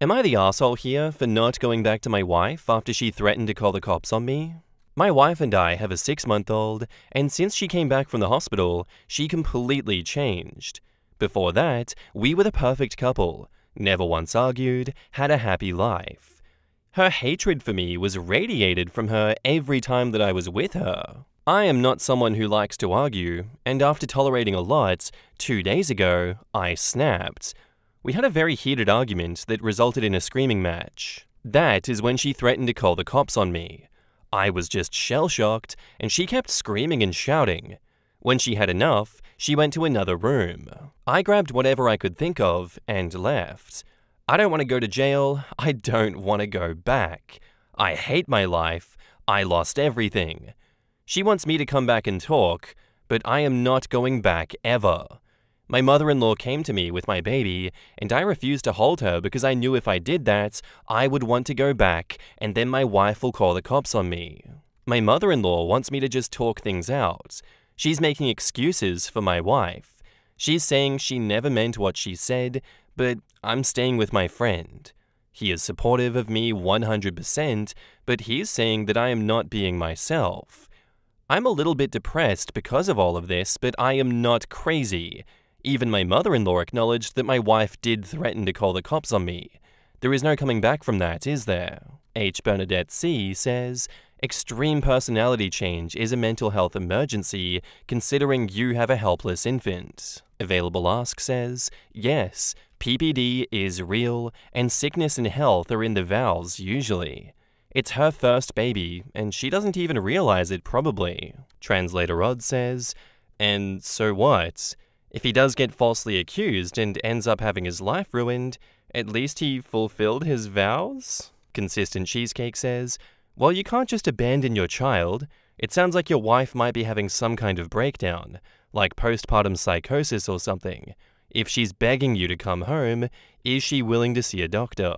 Am I the asshole here for not going back to my wife after she threatened to call the cops on me? My wife and I have a 6-month-old, and since she came back from the hospital, she completely changed. Before that, we were the perfect couple, never once argued, had a happy life. Her hatred for me was radiated from her every time that I was with her. I am not someone who likes to argue, and after tolerating a lot, 2 days ago, I snapped. We had a very heated argument that resulted in a screaming match. That is when she threatened to call the cops on me. I was just shell-shocked, and she kept screaming and shouting. When she had enough, she went to another room. I grabbed whatever I could think of and left. I don't want to go to jail. I don't want to go back. I hate my life. I lost everything. She wants me to come back and talk, but I am not going back ever. My mother-in-law came to me with my baby, and I refused to hold her because I knew if I did that, I would want to go back, and then my wife will call the cops on me. My mother-in-law wants me to just talk things out. She's making excuses for my wife. She's saying she never meant what she said, but I'm staying with my friend. He is supportive of me 100%, but he's saying that I am not being myself. I'm a little bit depressed because of all of this, but I am not crazy. Even my mother-in-law acknowledged that my wife did threaten to call the cops on me. There is no coming back from that, is there? H. Bernadette C. says, extreme personality change is a mental health emergency considering you have a helpless infant. Available Ask says, yes, PPD is real and sickness and health are in the vows usually. It's her first baby and she doesn't even realize it probably. Translator Rod says, and so what? If he does get falsely accused and ends up having his life ruined, at least he fulfilled his vows? Consistent Cheesecake says, well, you can't just abandon your child. It sounds like your wife might be having some kind of breakdown, like postpartum psychosis or something. If she's begging you to come home, is she willing to see a doctor?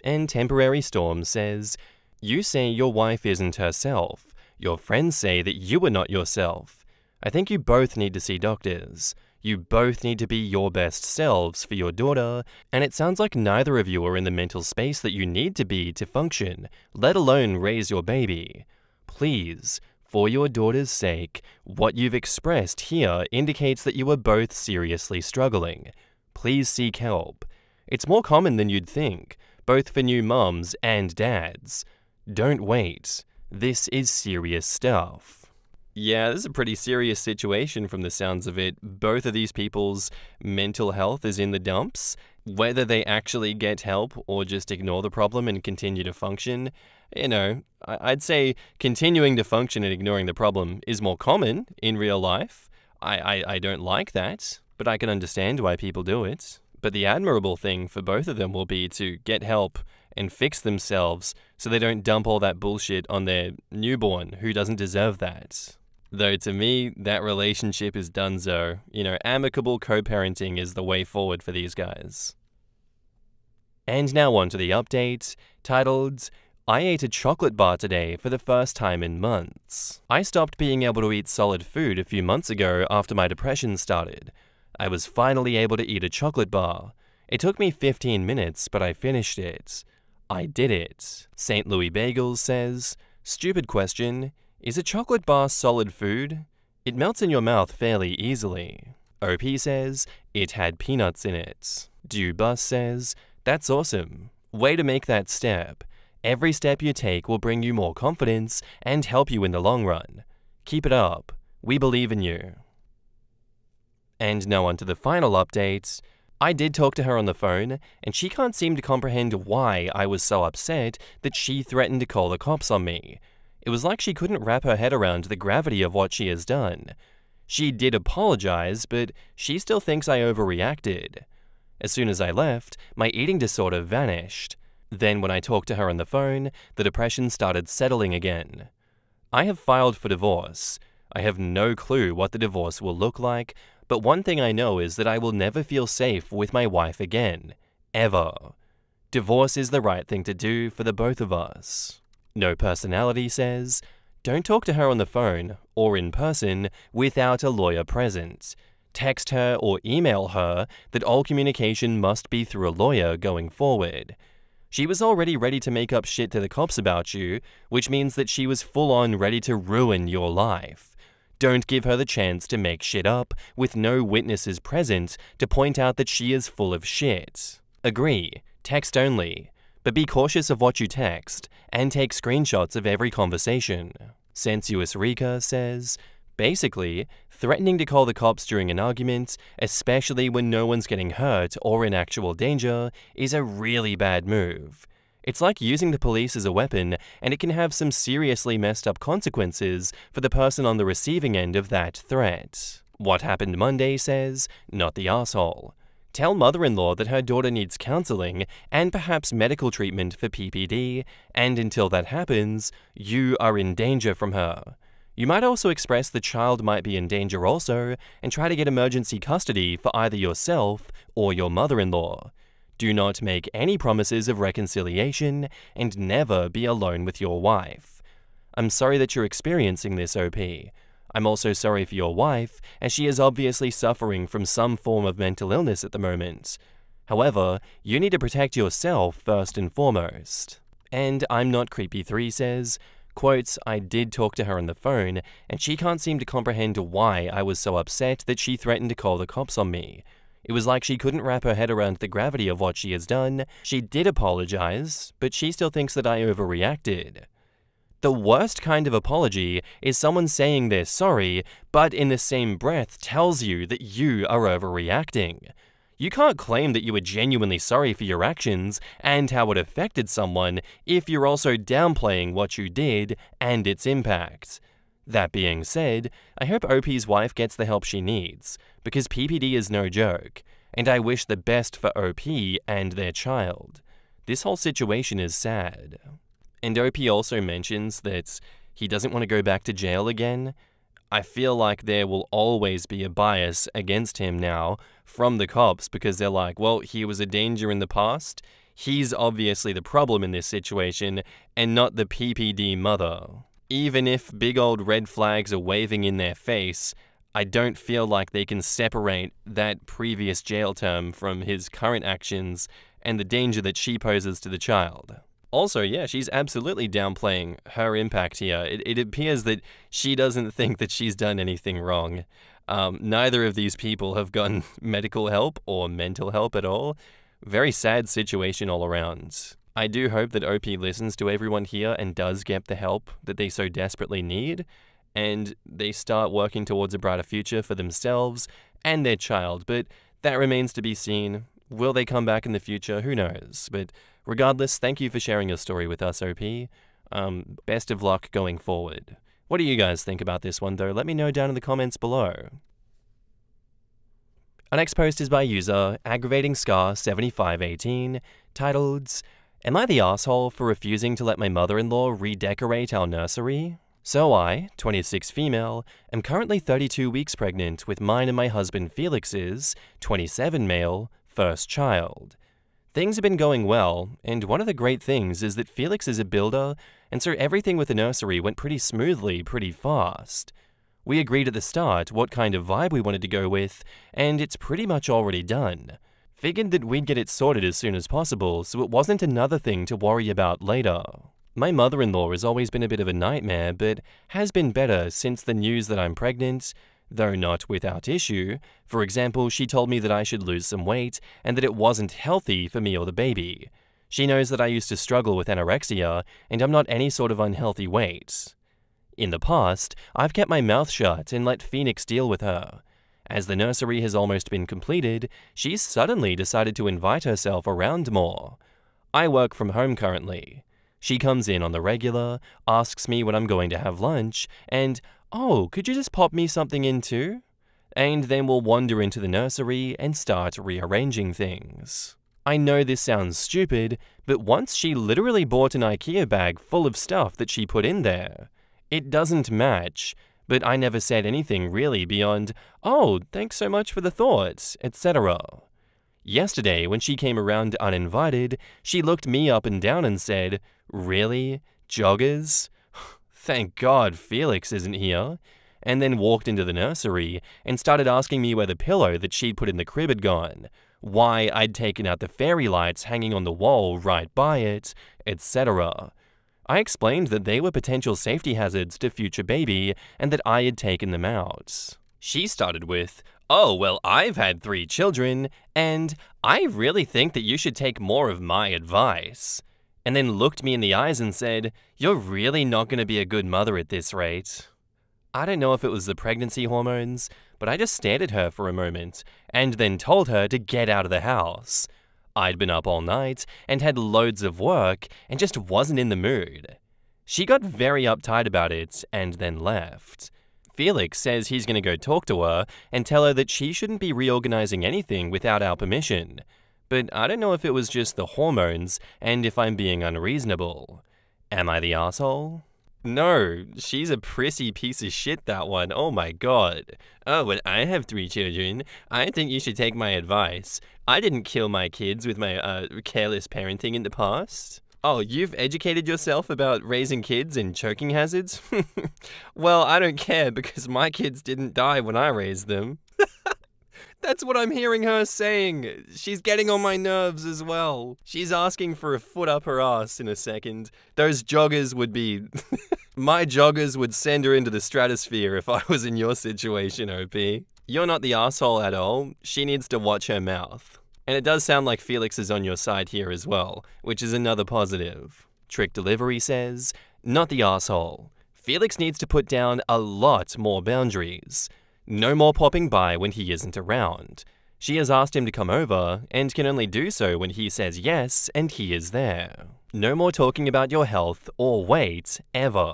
And Temporary Storm says, you say your wife isn't herself. Your friends say that you are not yourself. I think you both need to see doctors. You both need to be your best selves for your daughter, and it sounds like neither of you are in the mental space that you need to be to function, let alone raise your baby. Please, for your daughter's sake, what you've expressed here indicates that you are both seriously struggling. Please seek help. It's more common than you'd think, both for new moms and dads. Don't wait. This is serious stuff. Yeah, this is a pretty serious situation from the sounds of it. Both of these people's mental health is in the dumps. Whether they actually get help or just ignore the problem and continue to function, I'd say continuing to function and ignoring the problem is more common in real life. I don't like that, but I can understand why people do it. But the admirable thing for both of them will be to get help and fix themselves so they don't dump all that bullshit on their newborn who doesn't deserve that. Though to me, that relationship is donezo. Amicable co-parenting is the way forward for these guys. And now on to the update, titled, I ate a chocolate bar today for the first time in months. I stopped being able to eat solid food a few months ago after my depression started. I was finally able to eat a chocolate bar. It took me 15 minutes, but I finished it. I did it. St. Louis Bagels says, stupid question. Is a chocolate bar solid food? It melts in your mouth fairly easily. OP says, it had peanuts in it. Bus says, that's awesome. Way to make that step. Every step you take will bring you more confidence and help you in the long run. Keep it up. We believe in you. And now on to the final update. I did talk to her on the phone, and she can't seem to comprehend why I was so upset that she threatened to call the cops on me. It was like she couldn't wrap her head around the gravity of what she has done. She did apologize, but she still thinks I overreacted. As soon as I left, my eating disorder vanished. Then when I talked to her on the phone, the depression started settling again. I have filed for divorce. I have no clue what the divorce will look like, but one thing I know is that I will never feel safe with my wife again. Ever. Divorce is the right thing to do for the both of us. No Personality says, don't talk to her on the phone or in person without a lawyer present. Text her or email her that all communication must be through a lawyer going forward. She was already ready to make up shit to the cops about you, which means that she was full-on ready to ruin your life. Don't give her the chance to make shit up with no witnesses present to point out that she is full of shit. Agree, text only, but be cautious of what you text and take screenshots of every conversation. Sensuous Rika says, basically, threatening to call the cops during an argument, especially when no one's getting hurt or in actual danger, is a really bad move. It's like using the police as a weapon, and it can have some seriously messed up consequences for the person on the receiving end of that threat. What Happened Monday says, not the asshole. Tell mother-in-law that her daughter needs counseling and perhaps medical treatment for PPD, and until that happens, you are in danger from her. You might also express the child might be in danger also, and try to get emergency custody for either yourself or your mother-in-law. Do not make any promises of reconciliation, and never be alone with your wife. I'm sorry that you're experiencing this, OP. I'm also sorry for your wife, as she is obviously suffering from some form of mental illness at the moment. However, you need to protect yourself first and foremost. And I'm Not Creepy 3 says, quote, I did talk to her on the phone, and she can't seem to comprehend why I was so upset that she threatened to call the cops on me. It was like she couldn't wrap her head around the gravity of what she has done. She did apologize, but she still thinks that I overreacted. The worst kind of apology is someone saying they're sorry, but in the same breath tells you that you are overreacting. You can't claim that you were genuinely sorry for your actions and how it affected someone if you're also downplaying what you did and its impact. That being said, I hope OP's wife gets the help she needs, because PPD is no joke, and I wish the best for OP and their child. This whole situation is sad. And OP also mentions that he doesn't want to go back to jail again. I feel like there will always be a bias against him now from the cops, because they're like, well, he was a danger in the past. He's obviously the problem in this situation, and not the PPD mother. Even if big old red flags are waving in their face, I don't feel like they can separate that previous jail term from his current actions and the danger that she poses to the child. Also, yeah, she's absolutely downplaying her impact here. It appears that she doesn't think that she's done anything wrong. Neither of these people have gotten medical help or mental help at all. Very sad situation all around. I do hope that OP listens to everyone here and does get the help that they so desperately need, and they start working towards a brighter future for themselves and their child, but that remains to be seen. Will they come back in the future? Who knows? But regardless, thank you for sharing your story with us, OP. Best of luck going forward. What do you guys think about this one, though? Let me know down in the comments below. Our next post is by user Aggravating Scar 7518, titled, Am I the asshole for refusing to let my mother-in-law redecorate our nursery? So I, 26 female, am currently 32 weeks pregnant with mine and my husband Felix's, 27 male, first child. Things have been going well, and one of the great things is that Felix is a builder, and so everything with the nursery went pretty smoothly, pretty fast. We agreed at the start what kind of vibe we wanted to go with, and it's pretty much already done. Figured that we'd get it sorted as soon as possible, so it wasn't another thing to worry about later. My mother-in-law has always been a bit of a nightmare, but has been better since the news that I'm pregnant, though not without issue. For example, she told me that I should lose some weight, and that it wasn't healthy for me or the baby. She knows that I used to struggle with anorexia, and I'm not any sort of unhealthy weight. In the past, I've kept my mouth shut and let Phoenix deal with her. As the nursery has almost been completed, she's suddenly decided to invite herself around more. I work from home currently. She comes in on the regular, asks me when I'm going to have lunch, and, oh, could you just pop me something in too? And then we'll wander into the nursery and start rearranging things. I know this sounds stupid, but once she literally bought an IKEA bag full of stuff that she put in there. It doesn't match, but I never said anything really beyond, oh, thanks so much for the thoughts, etc. Yesterday, when she came around uninvited, she looked me up and down and said, really? Joggers? Thank God Felix isn't here. And then walked into the nursery and started asking me where the pillow that she'd put in the crib had gone. why I'd taken out the fairy lights hanging on the wall right by it, etc. I explained that they were potential safety hazards to future baby and that I had taken them out. She started with, "Oh, well, I've had 3 children, and I really think that you should take more of my advice." And then looked me in the eyes and said, "You're really not going to be a good mother at this rate." I don't know if it was the pregnancy hormones, but I just stared at her for a moment and then told her to get out of the house. I'd been up all night and had loads of work and just wasn't in the mood. She got very uptight about it and then left. Felix says he's going to go talk to her and tell her that she shouldn't be reorganizing anything without our permission. But I don't know if it was just the hormones and if I'm being unreasonable. Am I the asshole? No, she's a prissy piece of shit, that one. Oh my god. "Oh, but I have 3 children. I think you should take my advice. I didn't kill my kids with my careless parenting in the past." Oh, you've educated yourself about raising kids and choking hazards? Well, I don't care because my kids didn't die when I raised them. That's what I'm hearing her saying. She's getting on my nerves as well. She's asking for a foot up her ass in a second. Those joggers would be... My joggers would send her into the stratosphere if I was in your situation, OP. You're not the asshole at all. She needs to watch her mouth. And it does sound like Felix is on your side here as well, which is another positive. Trick Delivery says, "Not the asshole. Felix needs to put down a lot more boundaries. No more popping by when he isn't around. She has asked him to come over and can only do so when he says yes and he is there. No more talking about your health or weight ever.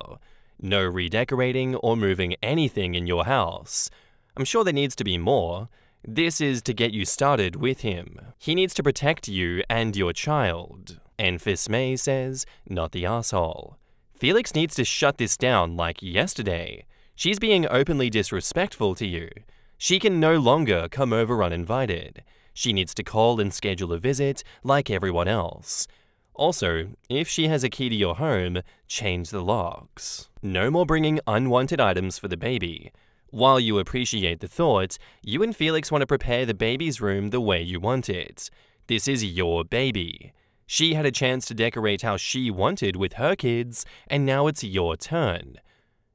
No redecorating or moving anything in your house. I'm sure there needs to be more. This is to get you started with him. He needs to protect you and your child." And Fismay says, "Not the asshole. Felix needs to shut this down like yesterday. She's being openly disrespectful to you. She can no longer come over uninvited. She needs to call and schedule a visit like everyone else. Also, if she has a key to your home, change the locks. No more bringing unwanted items for the baby. While you appreciate the thought, you and Felix want to prepare the baby's room the way you want it. This is your baby. She had a chance to decorate how she wanted with her kids, and now it's your turn.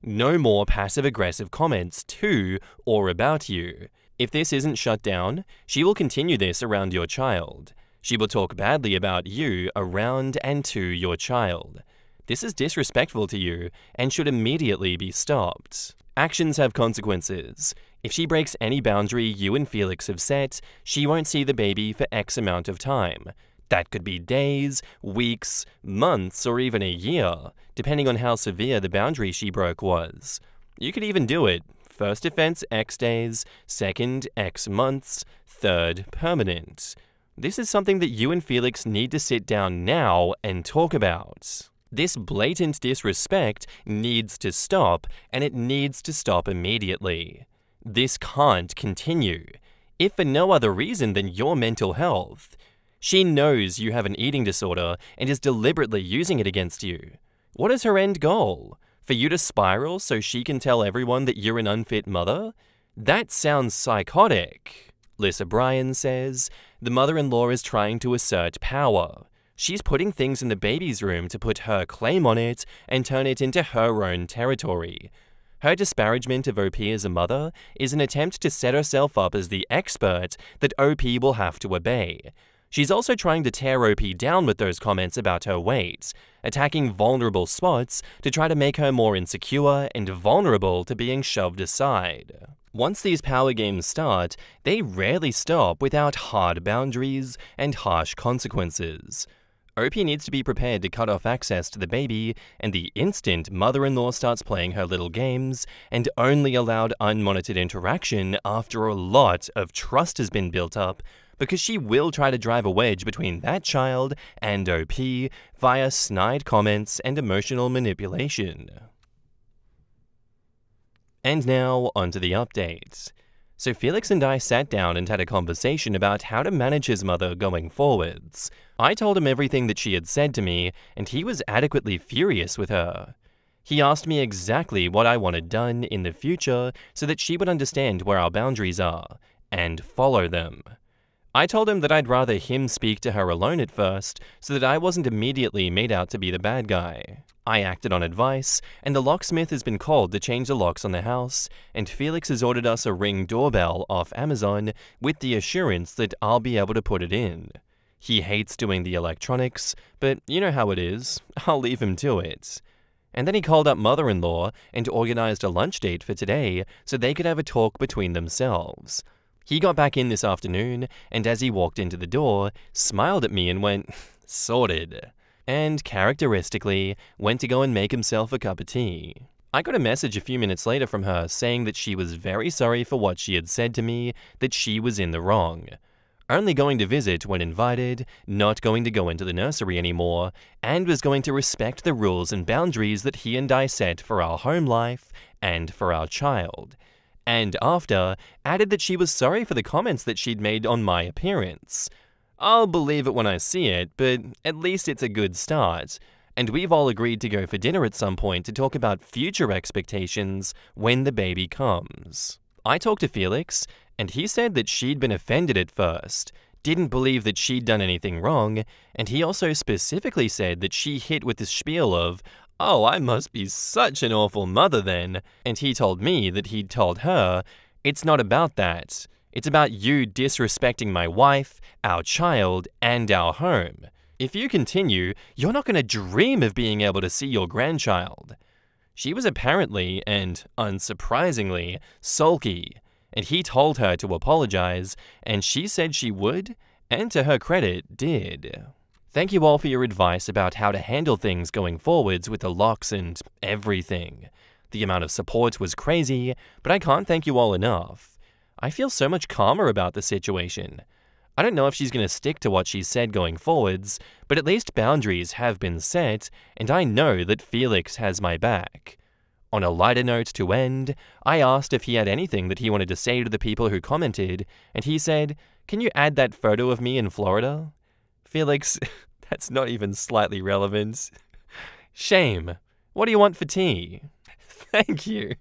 No more passive-aggressive comments to or about you. If this isn't shut down, she will continue this around your child. She will talk badly about you around and to your child. This is disrespectful to you and should immediately be stopped. Actions have consequences. If she breaks any boundary you and Felix have set, she won't see the baby for X amount of time. That could be days, weeks, months, or even a year, depending on how severe the boundary she broke was. You could even do it. First offense X days, second X months, third permanent. This is something that you and Felix need to sit down now and talk about. This blatant disrespect needs to stop, and it needs to stop immediately. This can't continue, if for no other reason than your mental health. She knows you have an eating disorder and is deliberately using it against you. What is her end goal? For you to spiral so she can tell everyone that you're an unfit mother? That sounds psychotic. Lissa Bryan says, "The mother-in-law is trying to assert power. She's putting things in the baby's room to put her claim on it and turn it into her own territory. Her disparagement of OP as a mother is an attempt to set herself up as the expert that OP will have to obey. She's also trying to tear OP down with those comments about her weight, attacking vulnerable spots to try to make her more insecure and vulnerable to being shoved aside. Once these power games start, they rarely stop without hard boundaries and harsh consequences. OP needs to be prepared to cut off access to the baby, and the instant mother-in-law starts playing her little games, and only allowed unmonitored interaction after a lot of trust has been built up, because she will try to drive a wedge between that child and OP via snide comments and emotional manipulation. And now, onto the update. So Felix and I sat down and had a conversation about how to manage his mother going forwards. I told him everything that she had said to me, and he was adequately furious with her. He asked me exactly what I wanted done in the future so that she would understand where our boundaries are, and follow them. I told him that I'd rather him speak to her alone at first so that I wasn't immediately made out to be the bad guy. I acted on advice, and the locksmith has been called to change the locks on the house, and Felix has ordered us a Ring doorbell off Amazon with the assurance that I'll be able to put it in. He hates doing the electronics, but you know how it is, I'll leave him to it. And then he called up mother-in-law and organized a lunch date for today so they could have a talk between themselves. He got back in this afternoon, and as he walked into the door, smiled at me and went, "Sorted," and characteristically went to go and make himself a cup of tea. I got a message a few minutes later from her saying that she was very sorry for what she had said to me, that she was in the wrong. Only going to visit when invited, not going to go into the nursery anymore, and was going to respect the rules and boundaries that he and I set for our home life and for our child. And after, added that she was sorry for the comments that she'd made on my appearance. I'll believe it when I see it, but at least it's a good start. And we've all agreed to go for dinner at some point to talk about future expectations when the baby comes. I talked to Felix, and he said that she'd been offended at first, didn't believe that she'd done anything wrong, and he also specifically said that she hit with the spiel of, "Oh, I must be such an awful mother then," and he told me that he'd told her, "It's not about that. It's about you disrespecting my wife, our child, and our home. If you continue, you're not going to dream of being able to see your grandchild." She was apparently, and unsurprisingly, sulky, and he told her to apologize, and she said she would, and to her credit, did. Thank you all for your advice about how to handle things going forwards with the locks and everything. The amount of support was crazy, but I can't thank you all enough. I feel so much calmer about the situation. I don't know if she's going to stick to what she said going forwards, but at least boundaries have been set, and I know that Felix has my back. On a lighter note to end, I asked if he had anything that he wanted to say to the people who commented, and he said, "Can you add that photo of me in Florida?" Felix, that's not even slightly relevant. Shame. What do you want for tea? Thank you.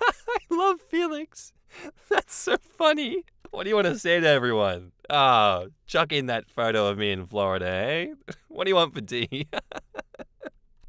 I love Felix. That's so funny. What do you want to say to everyone? Chuck in that photo of me in Florida, eh? What do you want for tea?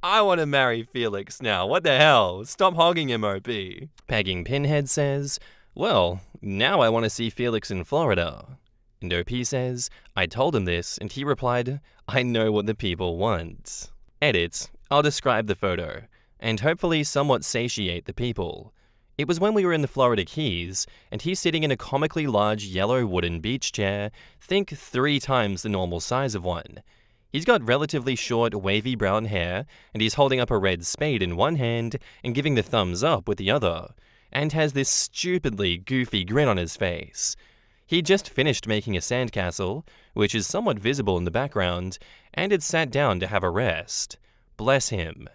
I want to marry Felix now. What the hell? Stop hogging him, OP. Pegging Pinhead says, "Well, now I want to see Felix in Florida." And OP says, "I told him this, and he replied, I know what the people want." Edit. I'll describe the photo, and hopefully somewhat satiate the people. It was when we were in the Florida Keys, and he's sitting in a comically large yellow wooden beach chair, think 3 times the normal size of one. He's got relatively short, wavy brown hair, and he's holding up a red spade in one hand and giving the thumbs up with the other, and has this stupidly goofy grin on his face. He just finished making a sandcastle, which is somewhat visible in the background, and had sat down to have a rest. Bless him.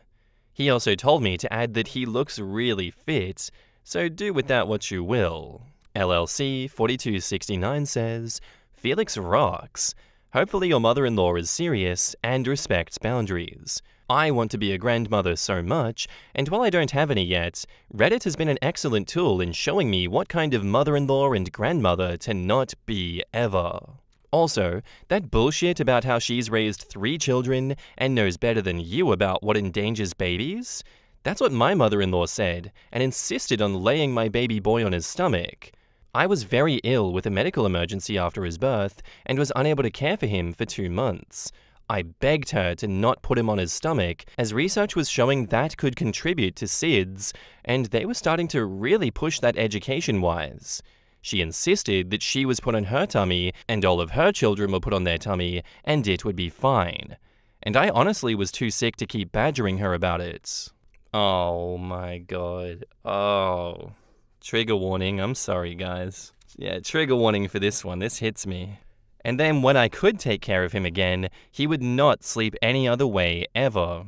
He also told me to add that he looks really fit, so do with that what you will. LLC 4269 says, "Felix rocks. Hopefully your mother-in-law is serious and respects boundaries. I want to be a grandmother so much, and while I don't have any yet, Reddit has been an excellent tool in showing me what kind of mother-in-law and grandmother to not be ever. Also, that bullshit about how she's raised 3 children and knows better than you about what endangers babies? That's what my mother-in-law said, and insisted on laying my baby boy on his stomach. I was very ill with a medical emergency after his birth and was unable to care for him for 2 months. I begged her to not put him on his stomach, as research was showing that could contribute to SIDS, and they were starting to really push that education-wise. She insisted that she was put on her tummy, and all of her children were put on their tummy, and it would be fine. And I honestly was too sick to keep badgering her about it. Oh my god. Oh. Trigger warning, I'm sorry guys. Yeah, trigger warning for this one, this hits me. And then when I could take care of him again, he would not sleep any other way ever.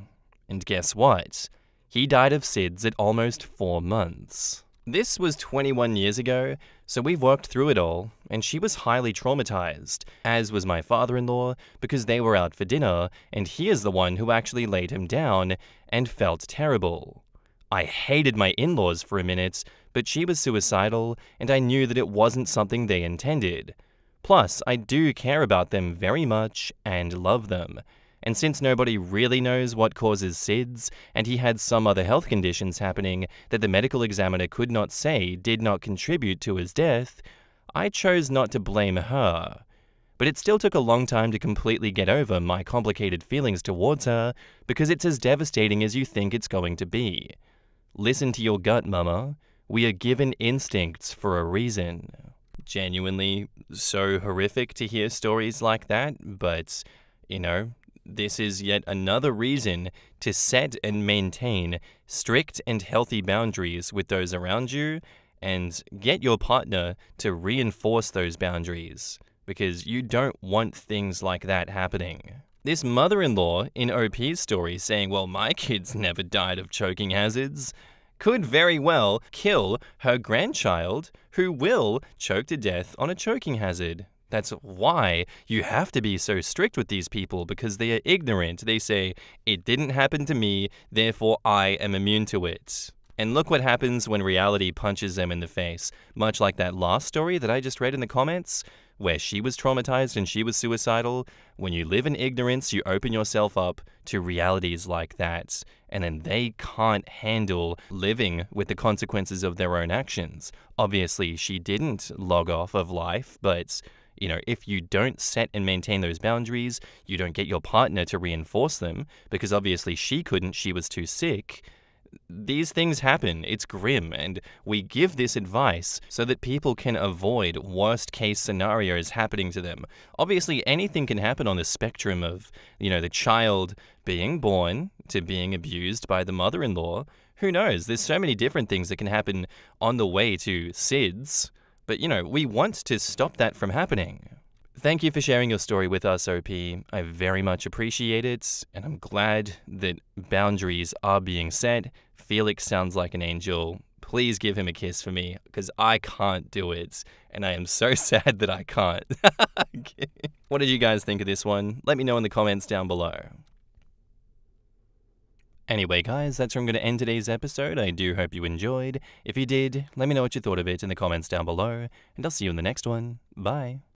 And guess what? He died of SIDS at almost 4 months. This was 21 years ago, so we've worked through it all, and she was highly traumatized, as was my father-in-law, because they were out for dinner, and he is the one who actually laid him down, and felt terrible. I hated my in-laws for a minute, but she was suicidal, and I knew that it wasn't something they intended. Plus, I do care about them very much and love them. And since nobody really knows what causes SIDS, and he had some other health conditions happening that the medical examiner could not say did not contribute to his death, I chose not to blame her. But it still took a long time to completely get over my complicated feelings towards her, because it's as devastating as you think it's going to be. Listen to your gut, mama. We are given instincts for a reason. Genuinely so horrific to hear stories like that, but, this is yet another reason to set and maintain strict and healthy boundaries with those around you, and get your partner to reinforce those boundaries, because you don't want things like that happening. This mother-in-law in OP's story saying, well, my kids never died of choking hazards, could very well kill her grandchild who will choke to death on a choking hazard. That's why you have to be so strict with these people, because they are ignorant. They say, it didn't happen to me, therefore I am immune to it. And look what happens when reality punches them in the face. Much like that last story that I just read in the comments, where she was traumatized and she was suicidal. When you live in ignorance, you open yourself up to realities like that. And then they can't handle living with the consequences of their own actions. Obviously, she didn't log off of life, but if you don't set and maintain those boundaries, you don't get your partner to reinforce them, because obviously she couldn't, she was too sick. These things happen. It's grim, and we give this advice so that people can avoid worst-case scenarios happening to them. Obviously, anything can happen on the spectrum of, the child being born to being abused by the mother-in-law. Who knows? There's so many different things that can happen on the way to SIDS. But, we want to stop that from happening. Thank you for sharing your story with us, OP. I very much appreciate it, and I'm glad that boundaries are being set. Felix sounds like an angel. Please give him a kiss for me, because I can't do it, and I am so sad that I can't. What did you guys think of this one? Let me know in the comments down below. Anyway, guys, that's where I'm going to end today's episode. I do hope you enjoyed. If you did, let me know what you thought of it in the comments down below, and I'll see you in the next one. Bye.